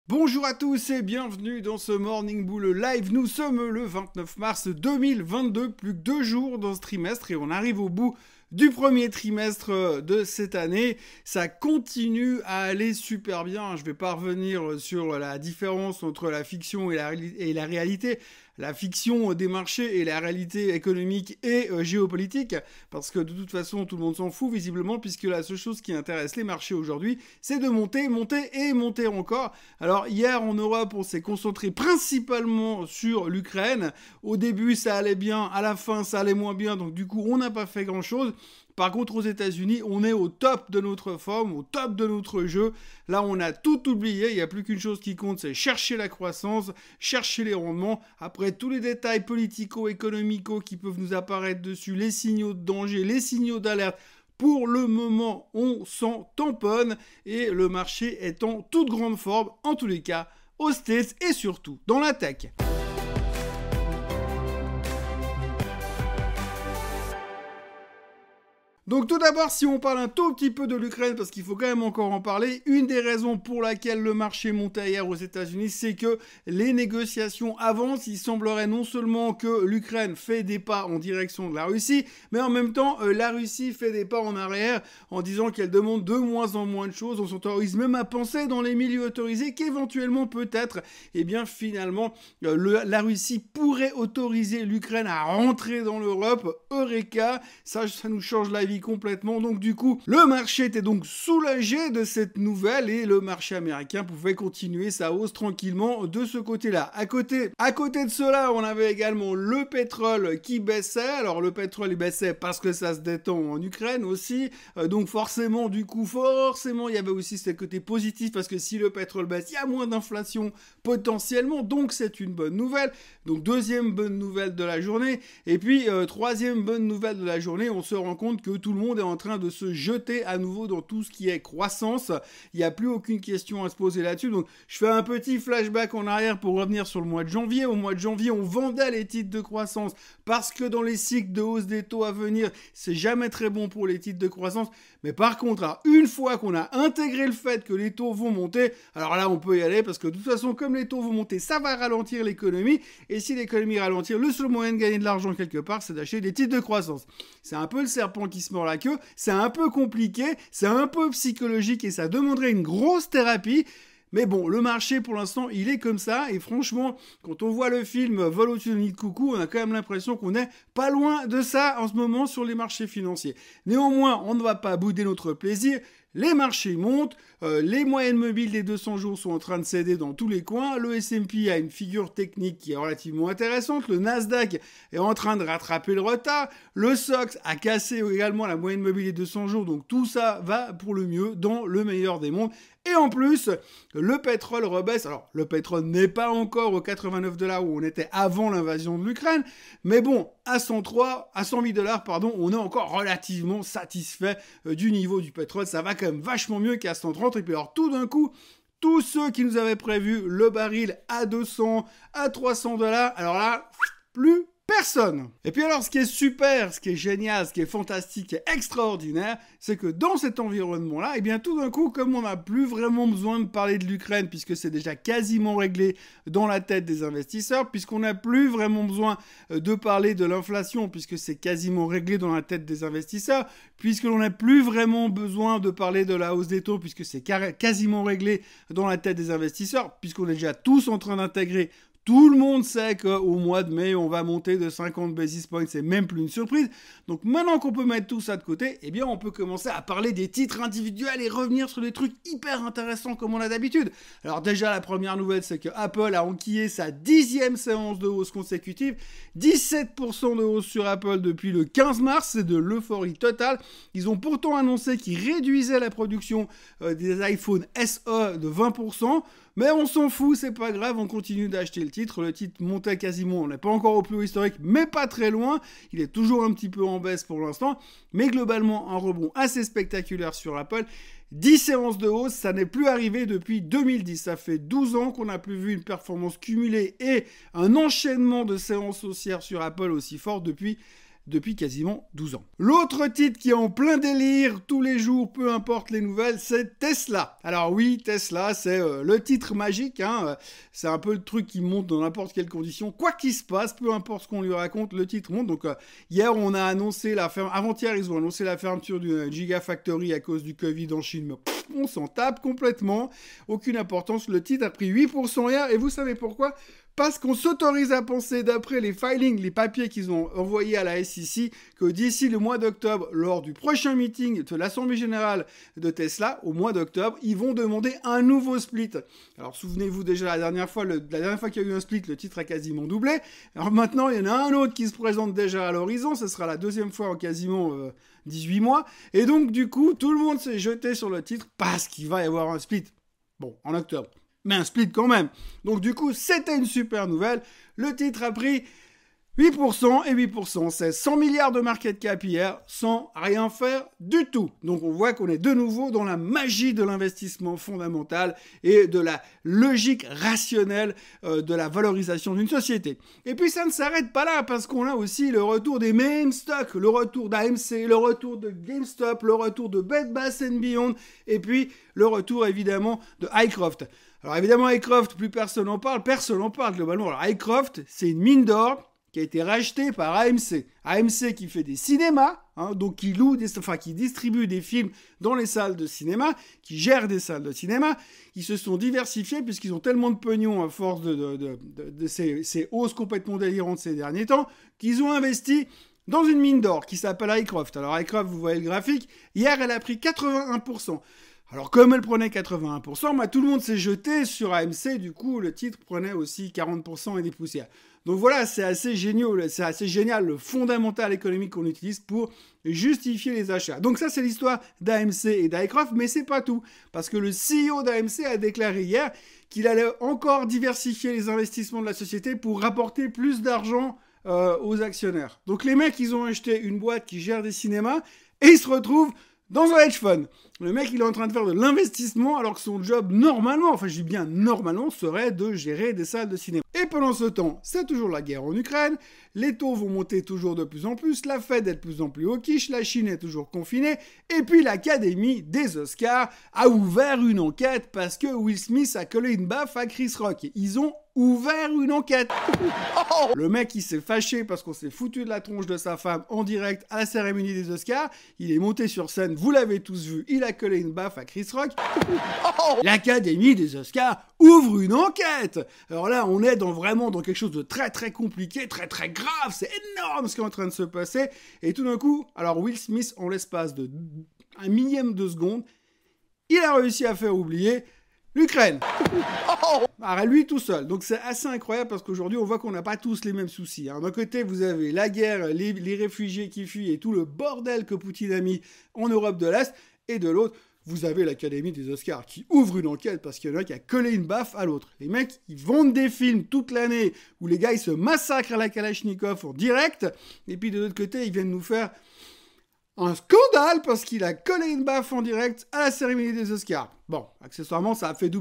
Bonjour à tous et bienvenue dans ce Morning Bull Live. Nous sommes le 29 mars 2022, plus que 2 jours dans ce trimestre et on arrive au bout du premier trimestre de cette année. Ça continue à aller super bien. Je ne vais pas revenir sur la différence entre la fiction et la réalité. La fiction des marchés et la réalité économique et géopolitique, parce que de toute façon tout le monde s'en fout visiblement, puisque la seule chose qui intéresse les marchés aujourd'hui, c'est de monter, monter et monter encore. Alors hier en Europe, on s'est concentré principalement sur l'Ukraine. Au début ça allait bien, à la fin ça allait moins bien, donc du coup on n'a pas fait grand chose. Par contre, aux États-Unis, on est au top de notre forme, au top de notre jeu. Là, on a tout oublié. Il n'y a plus qu'une chose qui compte, c'est chercher la croissance, chercher les rendements. Après, tous les détails politico-économico qui peuvent nous apparaître dessus, les signaux de danger, les signaux d'alerte, pour le moment, on s'en tamponne et le marché est en toute grande forme, en tous les cas, aux States et surtout dans la tech. Donc tout d'abord, si on parle un tout petit peu de l'Ukraine, parce qu'il faut quand même encore en parler, une des raisons pour laquelle le marché montait hier aux États-Unis, c'est que les négociations avancent. Il semblerait non seulement que l'Ukraine fait des pas en direction de la Russie, mais en même temps, la Russie fait des pas en arrière en disant qu'elle demande de moins en moins de choses. On s'autorise même à penser dans les milieux autorisés qu'éventuellement, peut-être, eh bien finalement, la Russie pourrait autoriser l'Ukraine à rentrer dans l'Europe. Eureka, ça nous change la vie complètement. Donc du coup, le marché était donc soulagé de cette nouvelle et le marché américain pouvait continuer sa hausse tranquillement de ce côté-là. À côté de cela, on avait également le pétrole qui baissait. Alors le pétrole il baissait parce que ça se détend en Ukraine aussi. Donc forcément, il y avait aussi ce côté positif parce que si le pétrole baisse, il y a moins d'inflation potentiellement. Donc c'est une bonne nouvelle. Donc deuxième bonne nouvelle de la journée. Et puis troisième bonne nouvelle de la journée, on se rend compte que tout le monde est en train de se jeter à nouveau dans tout ce qui est croissance. Il n'y a plus aucune question à se poser là-dessus. Donc, je fais un petit flashback en arrière pour revenir sur le mois de janvier. Au mois de janvier, on vendait les titres de croissance parce que dans les cycles de hausse des taux à venir, c'est jamais très bon pour les titres de croissance. Mais par contre, une fois qu'on a intégré le fait que les taux vont monter, alors là, on peut y aller parce que de toute façon, comme les taux vont monter, ça va ralentir l'économie. Et si l'économie ralentit, le seul moyen de gagner de l'argent quelque part, c'est d'acheter des titres de croissance. C'est un peu le serpent qui se mord la queue, c'est un peu compliqué, c'est un peu psychologique et ça demanderait une grosse thérapie. Mais bon, le marché pour l'instant, il est comme ça. Et franchement, quand on voit le film Vol au-dessus de nid de coucou, on a quand même l'impression qu'on est pas loin de ça en ce moment sur les marchés financiers. Néanmoins, on ne va pas bouder notre plaisir. Les marchés montent, les moyennes mobiles des 200 jours sont en train de céder dans tous les coins, le S&P a une figure technique qui est relativement intéressante, le Nasdaq est en train de rattraper le retard, le SOX a cassé également la moyenne mobile des 200 jours, donc tout ça va pour le mieux dans le meilleur des mondes. Et en plus, le pétrole rebaisse. Alors, le pétrole n'est pas encore aux 89 $ où on était avant l'invasion de l'Ukraine. Mais bon, à 108 $, on est encore relativement satisfait du niveau du pétrole. Ça va quand même vachement mieux qu'à 130. Et puis alors, tout d'un coup, tous ceux qui nous avaient prévu le baril à 200, à 300 $, alors là, plus personne. Et puis alors, ce qui est super, ce qui est génial, ce qui est fantastique et extraordinaire, c'est que dans cet environnement-là, eh bien tout d'un coup, comme on n'a plus vraiment besoin de parler de l'Ukraine, puisque c'est déjà quasiment réglé dans la tête des investisseurs, puisqu'on n'a plus vraiment besoin de parler de l'inflation, puisque c'est quasiment réglé dans la tête des investisseurs, puisque l'on n'a plus vraiment besoin de parler de la hausse des taux, puisque c'est quasiment réglé dans la tête des investisseurs, puisqu'on est déjà tous en train d'intégrer. Tout le monde sait qu'au mois de mai, on va monter de 50 basis points, c'est même plus une surprise. Donc maintenant qu'on peut mettre tout ça de côté, eh bien on peut commencer à parler des titres individuels et revenir sur des trucs hyper intéressants comme on a d'habitude. Alors déjà, la première nouvelle, c'est que Apple a enquillé sa 10e séance de hausse consécutive. 17% de hausse sur Apple depuis le 15 mars, c'est de l'euphorie totale. Ils ont pourtant annoncé qu'ils réduisaient la production des iPhone SE de 20%. Mais on s'en fout, c'est pas grave, on continue d'acheter le titre. Le titre montait quasiment, on n'est pas encore au plus haut historique, mais pas très loin. Il est toujours un petit peu en baisse pour l'instant, mais globalement un rebond assez spectaculaire sur Apple. 10 séances de hausse, ça n'est plus arrivé depuis 2010. Ça fait 12 ans qu'on n'a plus vu une performance cumulée et un enchaînement de séances haussières sur Apple aussi fort depuis depuis quasiment 12 ans. L'autre titre qui est en plein délire tous les jours, peu importe les nouvelles, c'est Tesla. Alors oui, Tesla, c'est le titre magique, hein, c'est un peu le truc qui monte dans n'importe quelle condition. Quoi qu'il se passe, peu importe ce qu'on lui raconte, le titre monte. Donc hier, on a annoncé avant-hier, ils ont annoncé la fermeture du Gigafactory à cause du Covid en Chine, mais on s'en tape complètement, aucune importance. Le titre a pris 8% hier, et vous savez pourquoi ? Parce qu'on s'autorise à penser, d'après les filings, les papiers qu'ils ont envoyés à la SEC, que d'ici le mois d'octobre, lors du prochain meeting de l'Assemblée Générale de Tesla, au mois d'octobre, ils vont demander un nouveau split. Alors souvenez-vous déjà, la dernière fois qu'il y a eu un split, le titre a quasiment doublé. Alors maintenant, il y en a un autre qui se présente déjà à l'horizon, ce sera la deuxième fois en quasiment 18 mois. Et donc du coup, tout le monde s'est jeté sur le titre parce qu'il va y avoir un split. Bon, en octobre. Mais un split quand même. Donc du coup, c'était une super nouvelle. Le titre a pris 8%, et 8%, c'est 100 milliards de market cap hier, sans rien faire du tout. Donc on voit qu'on est de nouveau dans la magie de l'investissement fondamental et de la logique rationnelle de la valorisation d'une société. Et puis ça ne s'arrête pas là, parce qu'on a aussi le retour des mêmes stocks, le retour d'AMC, le retour de GameStop, le retour de Bed Bath & Beyond, et puis le retour évidemment de Hycroft. Alors évidemment, Hycroft, plus personne n'en parle globalement. Alors Hycroft, c'est une mine d'or qui a été rachetée par AMC. AMC qui fait des cinémas, hein, donc qui distribue des films dans les salles de cinéma, qui gère des salles de cinéma, qui se sont diversifiés puisqu'ils ont tellement de pognon à force de ces hausses complètement délirantes ces derniers temps, qu'ils ont investi dans une mine d'or qui s'appelle Hycroft. Alors Hycroft, vous voyez le graphique, hier elle a pris 81%. Alors, comme elle prenait 81%, tout le monde s'est jeté sur AMC. Du coup, le titre prenait aussi 40% et des poussières. Donc voilà, c'est assez génial le fondamental économique qu'on utilise pour justifier les achats. Donc ça, c'est l'histoire d'AMC et d'Hycroft, mais c'est pas tout. Parce que le CEO d'AMC a déclaré hier qu'il allait encore diversifier les investissements de la société pour rapporter plus d'argent aux actionnaires. Donc les mecs, ils ont acheté une boîte qui gère des cinémas et ils se retrouvent dans un hedge fund. Le mec, il est en train de faire de l'investissement alors que son job, normalement, enfin je dis bien normalement, serait de gérer des salles de cinéma. Et pendant ce temps, c'est toujours la guerre en Ukraine, les taux vont monter toujours de plus en plus, la Fed est de plus en plus au quiche, la Chine est toujours confinée, et puis l'Académie des Oscars a ouvert une enquête parce que Will Smith a collé une baffe à Chris Rock. Ils ont ouvert une enquête. Le mec, il s'est fâché parce qu'on s'est foutu de la tronche de sa femme en direct à la cérémonie des Oscars. Il est monté sur scène, vous l'avez tous vu, il a collé une baffe à Chris Rock. L'Académie des Oscars ouvre une enquête. Alors là, on est vraiment dans quelque chose de très très compliqué, très très grave. C'est énorme ce qui est en train de se passer. Et tout d'un coup, alors Will Smith, en l'espace de 1 millième de seconde, il a réussi à faire oublier l'Ukraine. Alors, lui tout seul. Donc c'est assez incroyable parce qu'aujourd'hui on voit qu'on n'a pas tous les mêmes soucis. Hein. D'un côté vous avez la guerre, les réfugiés qui fuient et tout le bordel que Poutine a mis en Europe de l'Est. Et de l'autre, vous avez l'Académie des Oscars qui ouvre une enquête parce qu'il y en a qui a collé une baffe à l'autre. Les mecs, ils vendent des films toute l'année où les gars ils se massacrent à la Kalachnikov en direct. Et puis de l'autre côté, ils viennent nous faire un scandale parce qu'il a collé une baffe en direct à la cérémonie des Oscars. Bon, accessoirement, ça a fait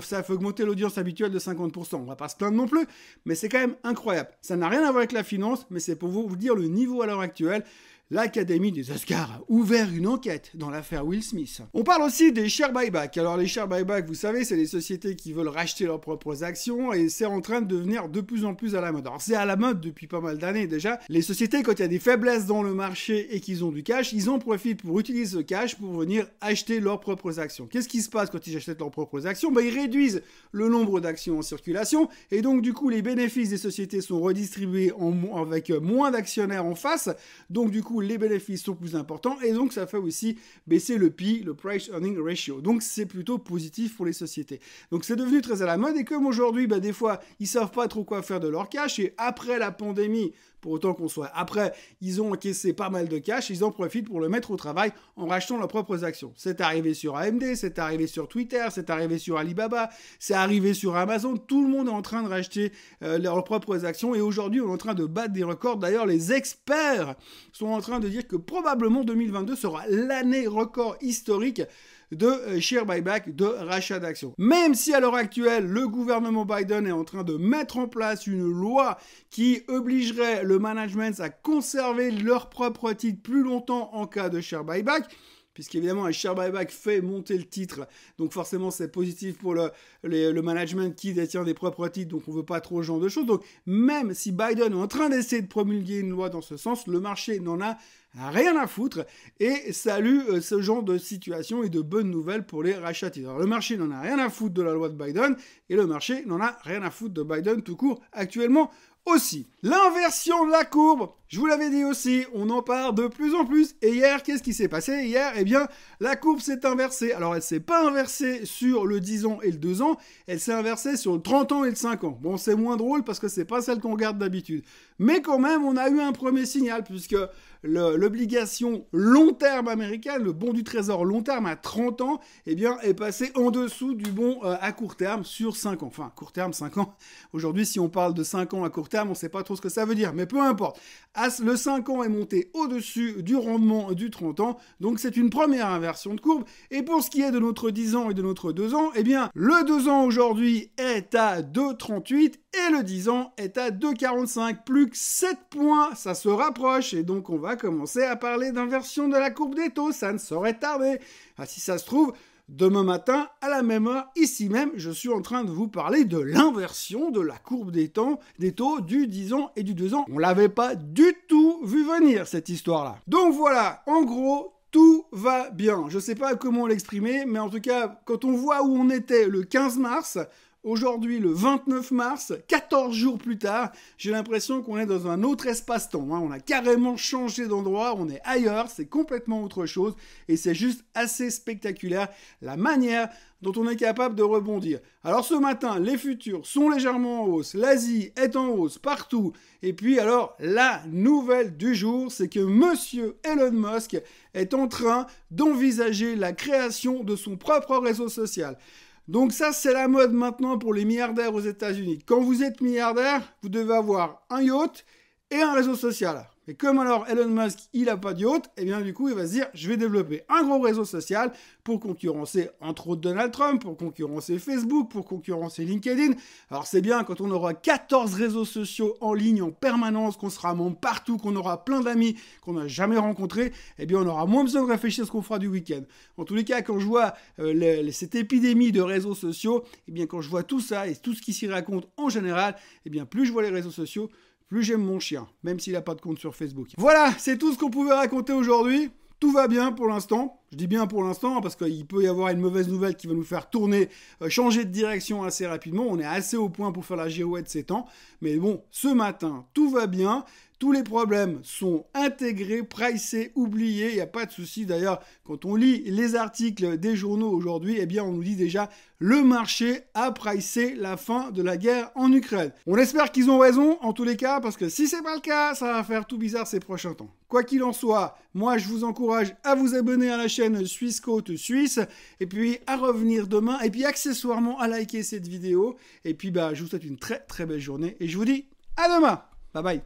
ça a fait augmenter l'audience habituelle de 50%. On va pas se plaindre non plus, mais c'est quand même incroyable. Ça n'a rien à voir avec la finance, mais c'est pour vous dire le niveau à l'heure actuelle. L'Académie des Oscars a ouvert une enquête dans l'affaire Will Smith. On parle aussi des share buyback. Alors les share buyback, vous savez, c'est les sociétés qui veulent racheter leurs propres actions et c'est en train de devenir de plus en plus à la mode. Alors c'est à la mode depuis pas mal d'années déjà. Les sociétés, quand il y a des faiblesses dans le marché et qu'ils ont du cash, ils en profitent pour utiliser ce cash pour venir acheter leurs propres actions. Qu'est-ce qui se passe quand ils achètent leurs propres actions ? Ils réduisent le nombre d'actions en circulation et donc du coup les bénéfices des sociétés sont redistribués avec moins d'actionnaires en face. Donc du coup les bénéfices sont plus importants et donc ça fait aussi baisser le PE, le Price Earning Ratio. Donc c'est plutôt positif pour les sociétés. Donc c'est devenu très à la mode et comme aujourd'hui, des fois, ils savent pas trop quoi faire de leur cash et après la pandémie, pour autant qu'on soit après, ils ont encaissé pas mal de cash, ils en profitent pour le mettre au travail en rachetant leurs propres actions. C'est arrivé sur AMD, c'est arrivé sur Twitter, c'est arrivé sur Alibaba, c'est arrivé sur Amazon. Tout le monde est en train de racheter leurs propres actions et aujourd'hui, on est en train de battre des records. D'ailleurs, les experts sont en train de dire que probablement 2022 sera l'année record historique de share buyback, de rachat d'actions. Même si à l'heure actuelle, le gouvernement Biden est en train de mettre en place une loi qui obligerait le management à conserver leurs propres titres plus longtemps en cas de share buyback, puisqu'évidemment un share buyback fait monter le titre, donc forcément c'est positif pour le management qui détient des propres titres, donc on veut pas trop ce genre de choses. Donc même si Biden est en train d'essayer de promulguer une loi dans ce sens, le marché n'en a rien à foutre et salue ce genre de situation et de bonnes nouvelles pour les rachats titres. Alors le marché n'en a rien à foutre de la loi de Biden et le marché n'en a rien à foutre de Biden tout court actuellement aussi. L'inversion de la courbe, je vous l'avais dit aussi, on en parle de plus en plus. Et hier, qu'est-ce qui s'est passé? Hier, eh bien, la courbe s'est inversée. Alors, elle s'est pas inversée sur le 10 ans et le 2 ans, elle s'est inversée sur le 30 ans et le 5 ans. Bon, c'est moins drôle parce que c'est pas celle qu'on regarde d'habitude. Mais quand même, on a eu un premier signal puisque l'obligation long terme américaine, le bon du trésor long terme à 30 ans, eh bien, est passé en dessous du bon à court terme sur 5 ans. Enfin, court terme, 5 ans. Aujourd'hui, si on parle de 5 ans à court terme, on ne sait pas trop ce que ça veut dire, mais peu importe. Le 5 ans est monté au-dessus du rendement du 30 ans, donc c'est une première inversion de courbe. Et pour ce qui est de notre 10 ans et de notre 2 ans, eh bien, le 2 ans aujourd'hui est à 2,38 et le 10 ans est à 2,45. Plus que 7 points, ça se rapproche, et donc on va commencer à parler d'inversion de la courbe des taux, ça ne saurait tarder. Ah, si ça se trouve, demain matin, à la même heure, ici même, je suis en train de vous parler de l'inversion de la courbe des taux du 10 ans et du 2 ans. On l'avait pas du tout vu venir, cette histoire-là. Donc voilà, en gros, tout va bien. Je sais pas comment l'exprimer, mais en tout cas, quand on voit où on était le 15 mars, aujourd'hui, le 29 mars, 14 jours plus tard, j'ai l'impression qu'on est dans un autre espace-temps. On a carrément changé d'endroit, on est ailleurs, c'est complètement autre chose, et c'est juste assez spectaculaire la manière dont on est capable de rebondir. Alors ce matin, les futurs sont légèrement en hausse, l'Asie est en hausse partout, et puis alors la nouvelle du jour, c'est que monsieur Elon Musk est en train d'envisager la création de son propre réseau social. Donc ça, c'est la mode maintenant pour les milliardaires aux États-Unis. Quand vous êtes milliardaire, vous devez avoir un yacht et un réseau social. Et comme alors Elon Musk, il n'a pas de yacht, et bien du coup, il va se dire, je vais développer un gros réseau social pour concurrencer entre autres Donald Trump, pour concurrencer Facebook, pour concurrencer LinkedIn. Alors c'est bien quand on aura 14 réseaux sociaux en ligne en permanence, qu'on sera membre partout, qu'on aura plein d'amis qu'on n'a jamais rencontrés, eh bien on aura moins besoin de réfléchir à ce qu'on fera du week-end. En tous les cas, quand je vois cette épidémie de réseaux sociaux, eh bien quand je vois tout ça et tout ce qui s'y raconte en général, eh bien plus je vois les réseaux sociaux, plus j'aime mon chien, même s'il n'a pas de compte sur Facebook. Voilà, c'est tout ce qu'on pouvait raconter aujourd'hui. Tout va bien pour l'instant. Je dis bien pour l'instant parce qu'il peut y avoir une mauvaise nouvelle qui va nous faire tourner, changer de direction assez rapidement. On est assez au point pour faire la girouette ces temps. Mais bon, ce matin, tout va bien. Tous les problèmes sont intégrés, pricés, oubliés, il n'y a pas de souci. D'ailleurs, quand on lit les articles des journaux aujourd'hui, eh bien, on nous dit déjà le marché a pricé la fin de la guerre en Ukraine. On espère qu'ils ont raison, en tous les cas, parce que si c'est pas le cas, ça va faire tout bizarre ces prochains temps. Quoi qu'il en soit, moi, je vous encourage à vous abonner à la chaîne Suisse Côte Suisse, et puis à revenir demain, et puis accessoirement à liker cette vidéo. Et puis, je vous souhaite une très très belle journée, et je vous dis à demain. Bye bye.